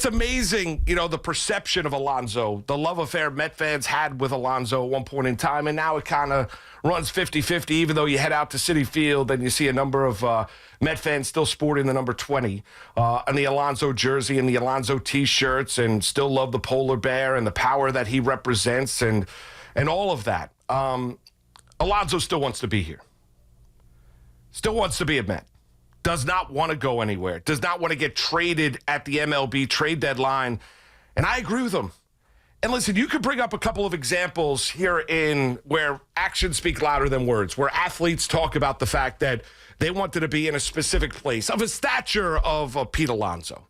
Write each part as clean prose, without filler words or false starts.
just amazing, the perception of Alonso, the love affair Met fans had with Alonso at one point in time, and now it kind of runs 50-50, even though you head out to Citi Field and you see a number of Met fans still sporting the number 20 and the Alonso jersey and the Alonso T-shirts, and still love the polar bear and the power that he represents and all of that. Alonso still wants to be here. Still wants to be a Met. Does not want to go anywhere. Does not want to get traded at the MLB trade deadline. And I agree with him. And listen, you could bring up a couple of examples here in where actions speak louder than words, where athletes talk about the fact that they wanted to be in a specific place of a stature of Pete Alonso.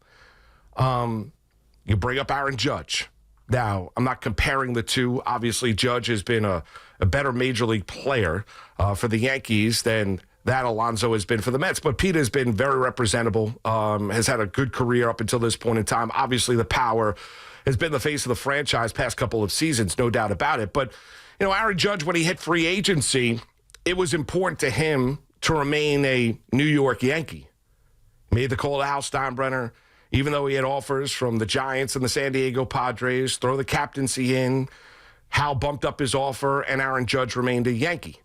You bring up Aaron Judge. Now, I'm not comparing the two. Obviously, Judge has been a better major league player for the Yankees than that Alonso has been for the Mets. But Pete has been very representable, has had a good career up until this point in time. Obviously, the power has been the face of the franchise past couple of seasons, no doubt about it. But, Aaron Judge, when he hit free agency, it was important to him to remain a New York Yankee. Made the call to Hal Steinbrenner, even though he had offers from the Giants and the San Diego Padres, throw the captaincy in. Hal bumped up his offer, and Aaron Judge remained a Yankee.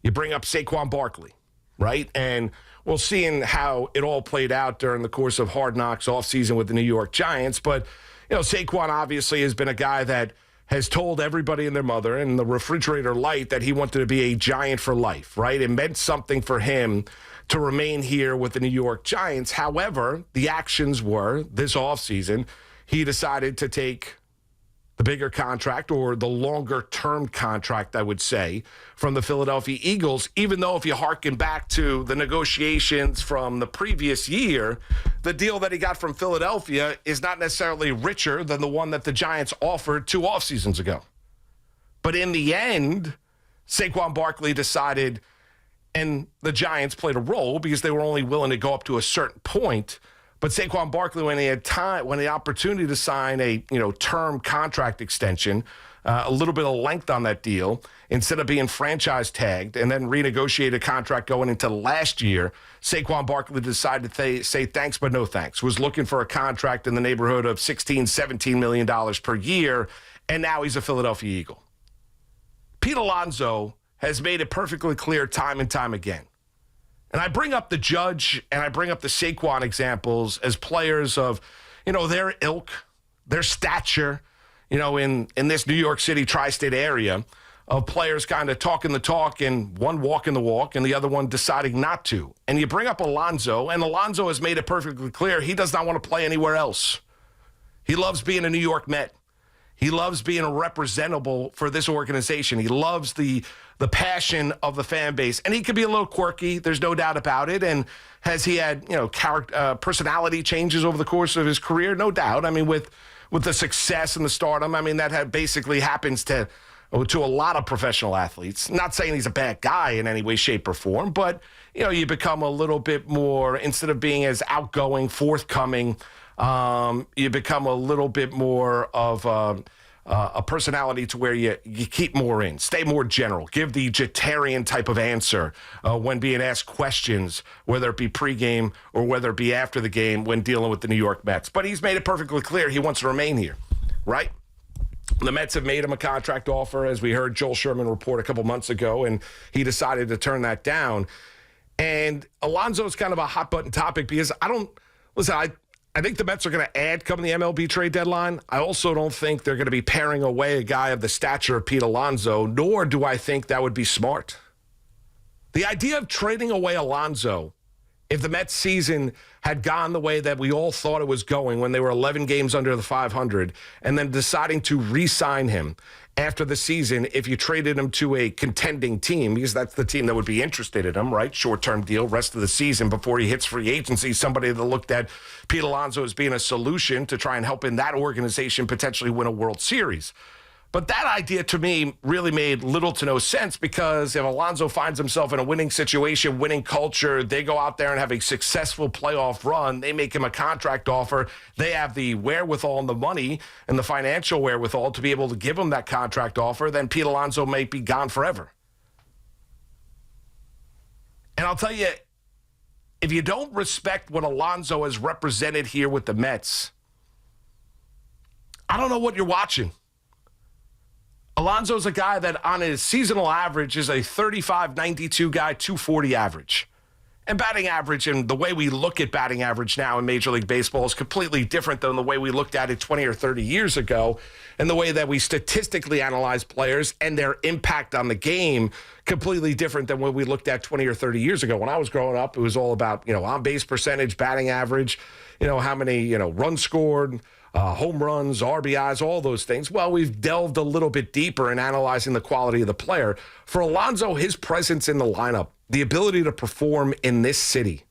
You bring up Saquon Barkley, right? And we'll see how it all played out during the course of Hard Knocks offseason with the New York Giants. But, Saquon obviously has been a guy that has told everybody and their mother and the refrigerator light that he wanted to be a Giant for life, right? It meant something for him to remain here with the New York Giants. However, the actions were this offseason, he decided to take the bigger contract, or the longer-term contract, I would say, from the Philadelphia Eagles, even though if you hearken back to the negotiations from the previous year, the deal that he got from Philadelphia is not necessarily richer than the one that the Giants offered 2 off seasons ago. But in the end, Saquon Barkley decided, and the Giants played a role because they were only willing to go up to a certain point. But Saquon Barkley, when he had time, when the opportunity to sign a term contract extension, a little bit of length on that deal, instead of being franchise tagged and then renegotiate a contract going into last year, Saquon Barkley decided to say thanks but no thanks. Was looking for a contract in the neighborhood of $16, $17 million per year, and now he's a Philadelphia Eagle. Pete Alonso has made it perfectly clear time and time again. And I bring up the Judge and I bring up the Saquon examples as players of, their ilk, their stature, in this New York City tri-state area, of players kind of talking the talk and one walking the walk and the other one deciding not to. And you bring up Alonso, and Alonso has made it perfectly clear he does not want to play anywhere else. He loves being a New York Met. He loves being representable for this organization. He loves the passion of the fan base. And he could be a little quirky, there's no doubt about it. And has he had, personality changes over the course of his career? No doubt. I mean, with the success and the stardom, that basically happens to a lot of professional athletes. Not saying he's a bad guy in any way, shape, or form, but, you become a little bit more, instead of being as outgoing, forthcoming, you become a little bit more of a personality to where you keep more in, stay more general, give the Jetarian type of answer when being asked questions, whether it be pregame or whether it be after the game when dealing with the New York Mets. But he's made it perfectly clear he wants to remain here, right? The Mets have made him a contract offer, as we heard Joel Sherman report a couple months ago, and he decided to turn that down. And Alonso is kind of a hot-button topic because I think the Mets are going to add come the MLB trade deadline. I also don't think they're going to be paring away a guy of the stature of Pete Alonso, nor do I think that would be smart. The idea of trading away Alonso, if the Mets season had gone the way that we all thought it was going when they were 11 games under the 500, and then deciding to re-sign him after the season, if you traded him to a contending team, because that's the team that would be interested in him, right? Short-term deal, rest of the season before he hits free agency, somebody that looked at Pete Alonso as being a solution to try and help in that organization potentially win a World Series. But that idea, to me, really made little to no sense, because if Alonso finds himself in a winning situation, winning culture, they go out there and have a successful playoff run, they make him a contract offer, they have the wherewithal and the money and the financial wherewithal to be able to give him that contract offer, then Pete Alonso may be gone forever. And I'll tell you, if you don't respect what Alonso has represented here with the Mets, I don't know what you're watching. Alonso's a guy that on his seasonal average is a 35-92 guy, 240 average. And batting average and the way we look at batting average now in Major League Baseball is completely different than the way we looked at it 20 or 30 years ago, and the way that we statistically analyze players and their impact on the game completely different than what we looked at 20 or 30 years ago. When I was growing up, it was all about, on-base percentage, batting average, how many, runs scored, home runs, RBIs, all those things. Well, we've delved a little bit deeper in analyzing the quality of the player. For Alonso, his presence in the lineup, the ability to perform in this city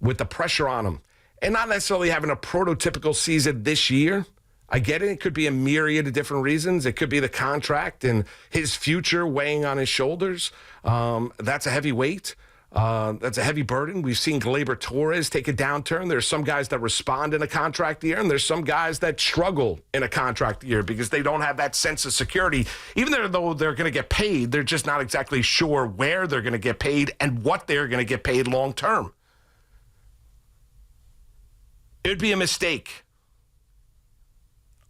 with the pressure on him, and not necessarily having a prototypical season this year. I get it. It could be a myriad of different reasons. It could be the contract and his future weighing on his shoulders. That's a heavy weight. That's a heavy burden. We've seen Gleyber Torres take a downturn. There's some guys that respond in a contract year, and there's some guys that struggle in a contract year because they don't have that sense of security. Even though they're going to get paid, they're just not exactly sure where they're going to get paid and what they're going to get paid long term. It would be a mistake.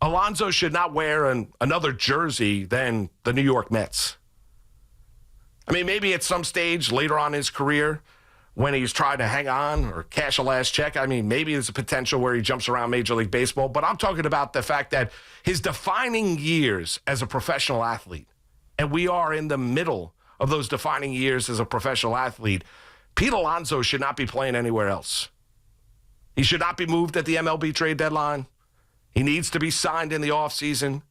Alonso should not wear another jersey than the New York Mets. I mean, maybe at some stage later on in his career when he's trying to hang on or cash a last check, I mean, maybe there's a potential where he jumps around Major League Baseball. But I'm talking about the fact that his defining years as a professional athlete, and we are in the middle of those defining years as a professional athlete, Pete Alonso should not be playing anywhere else. He should not be moved at the MLB trade deadline. He needs to be signed in the offseason.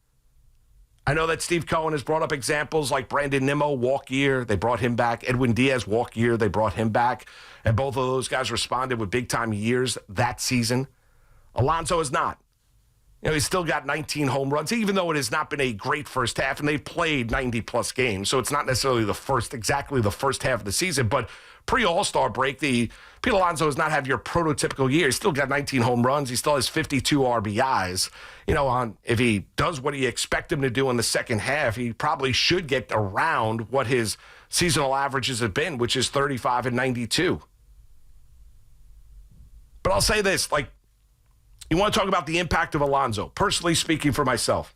I know that Steve Cohen has brought up examples like Brandon Nimmo, walk year, they brought him back. Edwin Diaz, walk year, they brought him back. And both of those guys responded with big-time years that season. Alonso is not. He's still got 19 home runs, even though it has not been a great first half, and they've played 90-plus games. So it's not necessarily exactly the first half of the season, but pre-All-Star break, Pete Alonso does not have your prototypical year. He's still got 19 home runs. He still has 52 RBIs. If he does what you expect him to do in the second half, he probably should get around what his seasonal averages have been, which is 35 and 92. But I'll say this, you want to talk about the impact of Alonso. Personally speaking for myself,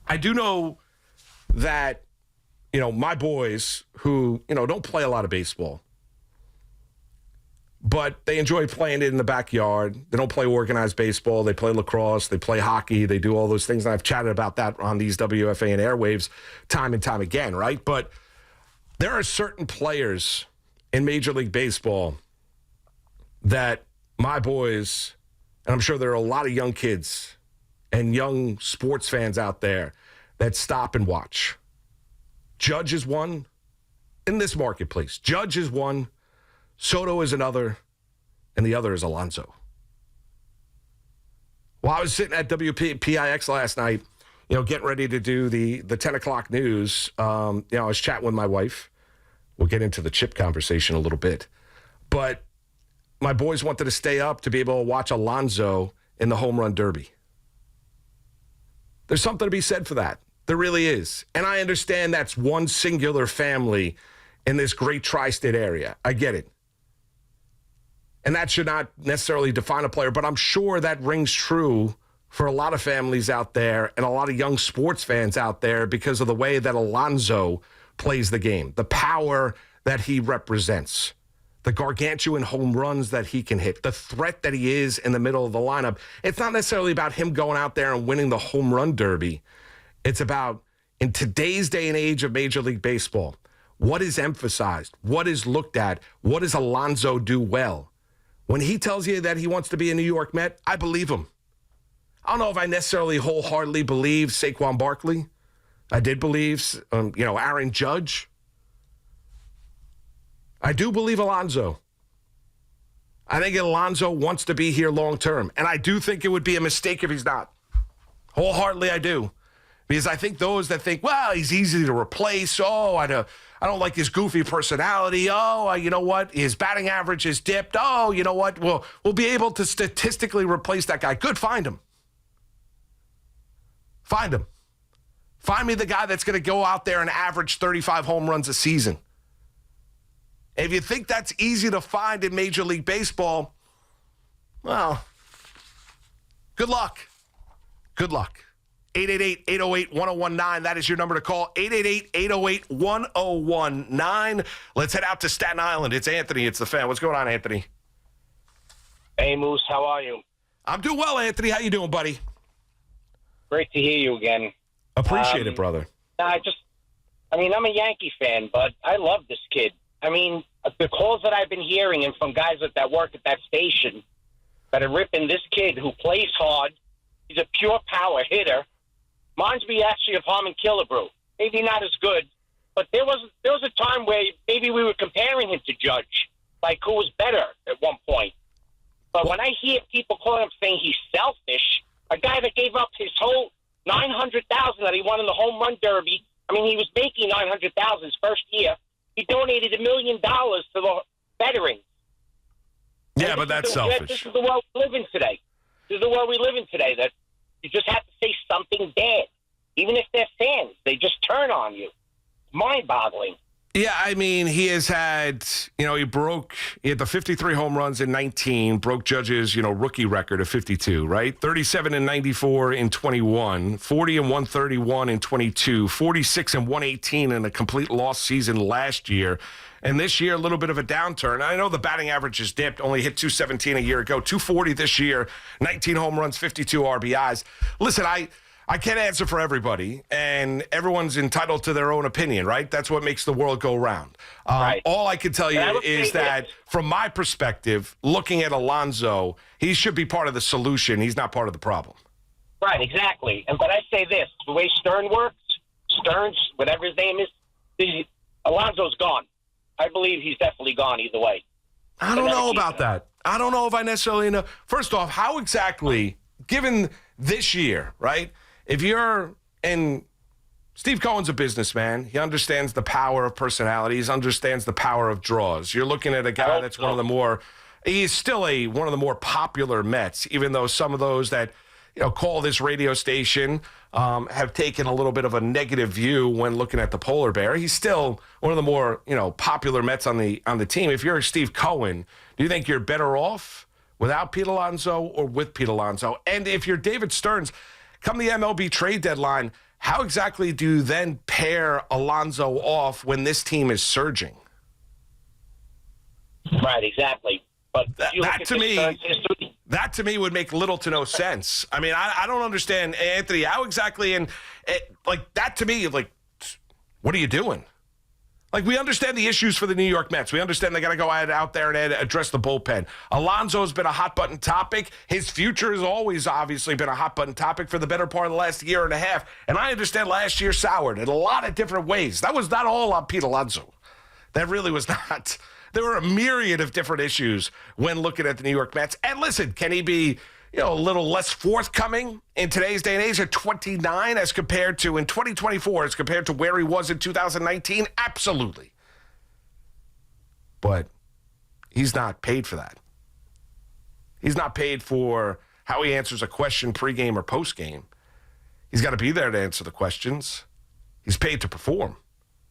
I do know that, my boys who, don't play a lot of baseball, but they enjoy playing it in the backyard. They don't play organized baseball. They play lacrosse. They play hockey. They do all those things. And I've chatted about that on these WFAN airwaves time and time again, right? But there are certain players in Major League Baseball that my boys, and I'm sure there are a lot of young kids and young sports fans out there that stop and watch. Judge is one in this marketplace. Judge is one. Soto is another, and the other is Alonso. While I was sitting at WPIX last night, getting ready to do the 10 o'clock news, I was chatting with my wife. We'll get into the chip conversation a little bit. But my boys wanted to stay up to be able to watch Alonso in the home run derby. There's something to be said for that. There really is. And I understand that's one singular family in this great tri-state area. I get it. And that should not necessarily define a player, but I'm sure that rings true for a lot of families out there and a lot of young sports fans out there because of the way that Alonso plays the game, the power that he represents, the gargantuan home runs that he can hit, the threat that he is in the middle of the lineup. It's not necessarily about him going out there and winning the home run derby. It's about, in today's day and age of Major League Baseball, what is emphasized, what is looked at, what does Alonso do well? When he tells you that he wants to be a New York Met, I believe him. I don't know if I necessarily wholeheartedly believe Saquon Barkley. I did believe, Aaron Judge. I do believe Alonso. I think Alonso wants to be here long term. And I do think it would be a mistake if he's not. Wholeheartedly, I do. Because I think those that think, well, he's easy to replace. Oh, I don't like his goofy personality. Oh, you know what? His batting average is dipped. Oh, you know what? We'll be able to statistically replace that guy. Good, find him. Find him. Find me the guy that's going to go out there and average 35 home runs a season. If you think that's easy to find in Major League Baseball, well, good luck. Good luck. 888-808-1019. That is your number to call. 888-808-1019. Let's head out to Staten Island. It's Anthony. It's the fan. What's going on, Anthony? Hey, Moose. How are you? I'm doing well, Anthony. How you doing, buddy? Great to hear you again. Appreciate it, brother. I'm a Yankee fan, but I love this kid. I mean, the calls that I've been hearing and from guys that work at that station that are ripping this kid who plays hard. He's a pure power hitter. Reminds me actually of Harmon Killebrew. Maybe not as good, but there was a time where maybe we were comparing him to Judge, like who was better at one point. But when I hear people calling him saying he's selfish, a guy that gave up his whole $900,000 that he won in the home run derby. I mean, he was making $900,000 his first year. He donated $1 million to the veterans. Yeah, but that's selfish. This is the world we live in today. That you just have to say something bad. Even if they're fans, they just turn on you. It's mind-boggling. Yeah, I mean, he has had, he had the 53 home runs in 19, broke Judge's, rookie record of 52, right? 37 and 94 in 21, 40 and 131 in 22, 46 and 118 in a complete lost season last year. And this year, a little bit of a downturn. I know the batting average has dipped, only hit 217 a year ago, 240 this year, 19 home runs, 52 RBIs. Listen, I can't answer for everybody, and everyone's entitled to their own opinion, right? That's what makes the world go round. Right. All I can tell you is that, from my perspective, looking at Alonso, he should be part of the solution. He's not part of the problem. Right, exactly. But I say this, the way Stearns, whatever his name is, Alonso's gone. I believe he's definitely gone either way. I don't know about that. I don't know if I necessarily know. First off, how exactly, given this year, right? And Steve Cohen's a businessman. He understands the power of personalities, understands the power of draws. You're looking at a guy that's he's still one of the more popular Mets, even though some of those that, call this radio station have taken a little bit of a negative view when looking at the polar bear. He's still one of the more, popular Mets on the team. If you're Steve Cohen, do you think you're better off without Pete Alonso or with Pete Alonso? And if you're David Stearns, come the MLB trade deadline, how exactly do you then pair Alonso off when this team is surging? Right, exactly. But that to me would make little to no sense. I mean, I don't understand, Anthony, how exactly, that to me, what are you doing? We understand the issues for the New York Mets. We understand they got to go out there and address the bullpen. Alonso's been a hot-button topic. His future has always obviously been a hot-button topic for the better part of the last year and a half. And I understand last year soured in a lot of different ways. That was not all on Pete Alonso. That really was not. There were a myriad of different issues when looking at the New York Mets. And listen, can he be, a little less forthcoming in today's day and age at 29 as compared to in 2024 as compared to where he was in 2019? Absolutely. But he's not paid for that. He's not paid for how he answers a question pregame or postgame. He's got to be there to answer the questions. He's paid to perform.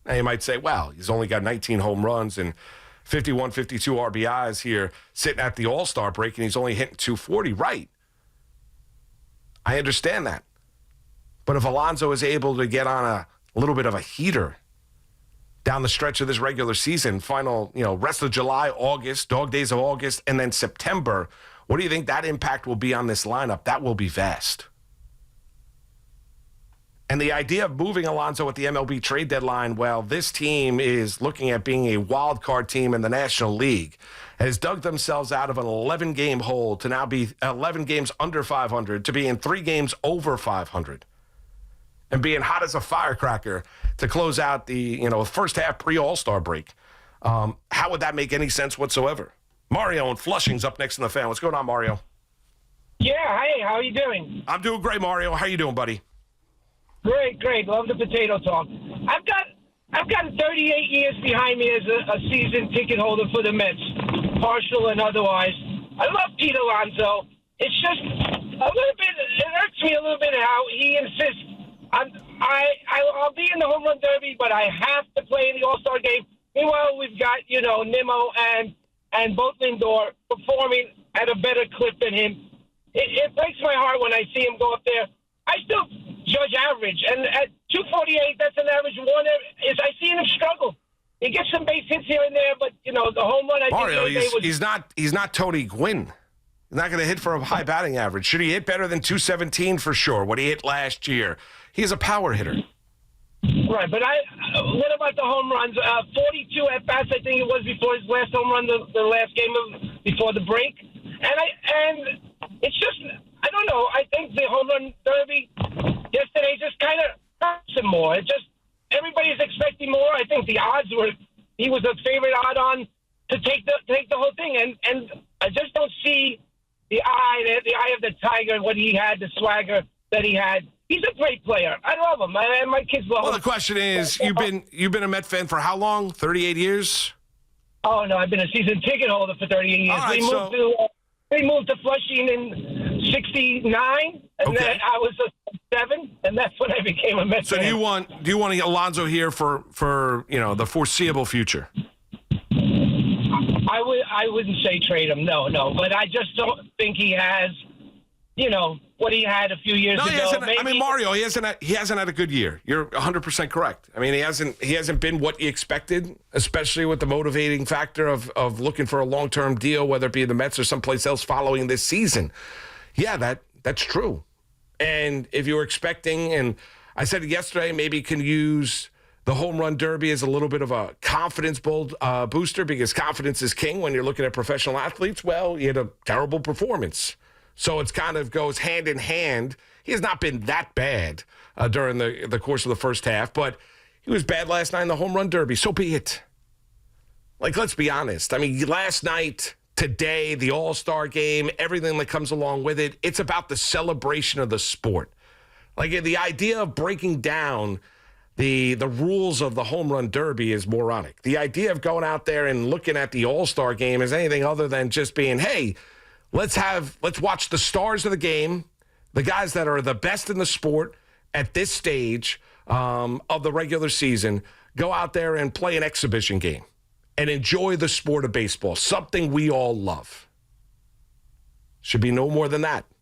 Now you might say, well, he's only got 19 home runs and 51, 52 RBIs here sitting at the All-Star break, and he's only hitting 240. Right. I understand that. But if Alonso is able to get on a little bit of a heater down the stretch of this regular season, final, rest of July, August, dog days of August, and then September, what do you think that impact will be on this lineup? That will be vast. And the idea of moving Alonso at the MLB trade deadline, well, this team is looking at being a wild card team in the National League, has dug themselves out of an 11-game hole to now be 11 games under 500, to be in 3 games over 500, and being hot as a firecracker to close out the first half pre-All-Star break. How would that make any sense whatsoever? Mario in Flushing's up next in the fan. What's going on, Mario? Yeah, hey, how are you doing? I'm doing great, Mario. How you doing, buddy? Great. Love the potato talk. I've got 38 years behind me as a season ticket holder for the Mets, partial and otherwise. I love Pete Alonso. It's just a little bit. It hurts me a little bit how he insists. I'll be in the home run derby, but I have to play in the All-Star game. Meanwhile, we've got Nimmo and both Lindor performing at a better clip than him. It breaks my heart when I see him go up there I still judge average, and at 248, that's an average one. I see him struggle. He gets some base hits here and there, but the home run. Mario, think he's not Tony Gwynn. He's not going to hit for a high batting average. Should he hit better than 217 for sure? What he hit last year. He's a power hitter. Right, but what about the home runs? 42 at bats, I think it was before his last home run, the last game before the break, and it's just I don't know. I think the home run derby yesterday just kind of hurts him more. It just everybody's expecting more. I think the odds were he was a favorite odd on to take the whole thing, and I just don't see the eye of the tiger, what he had, the swagger that he had. He's a great player. I love him. My kids love him. Well, the question is, you've been a Met fan for how long? 38 years? Oh no, I've been a season ticket holder for 38 years. All right, we moved to Flushing in '69, and then I was 7, and that's when I became a Met fan. So do you want Alonso here for the foreseeable future? I wouldn't say trade him. No, but I just don't think he has, what he had a few years ago. Mario, he hasn't had a good year. You're 100% correct. I mean, he hasn't been what you expected, especially with the motivating factor of looking for a long-term deal, whether it be the Mets or someplace else following this season. Yeah, that's true. And if you were expecting, and I said it yesterday, maybe you can use the home run derby as a little bit of a confidence booster, because confidence is king when you're looking at professional athletes. Well, he had a terrible performance. So it kind of goes hand in hand. He has not been that bad during the course of the first half, but he was bad last night in the home run derby. So be it. Like, let's be honest. I mean, last night, today, the All-Star game, everything that comes along with it, it's about the celebration of the sport. Like, the idea of breaking down the rules of the home run derby is moronic. The idea of going out there and looking at the All-Star game is anything other than just being, hey, let's watch the stars of the game, the guys that are the best in the sport at this stage of the regular season, go out there and play an exhibition game and enjoy the sport of baseball, something we all love. Should be no more than that.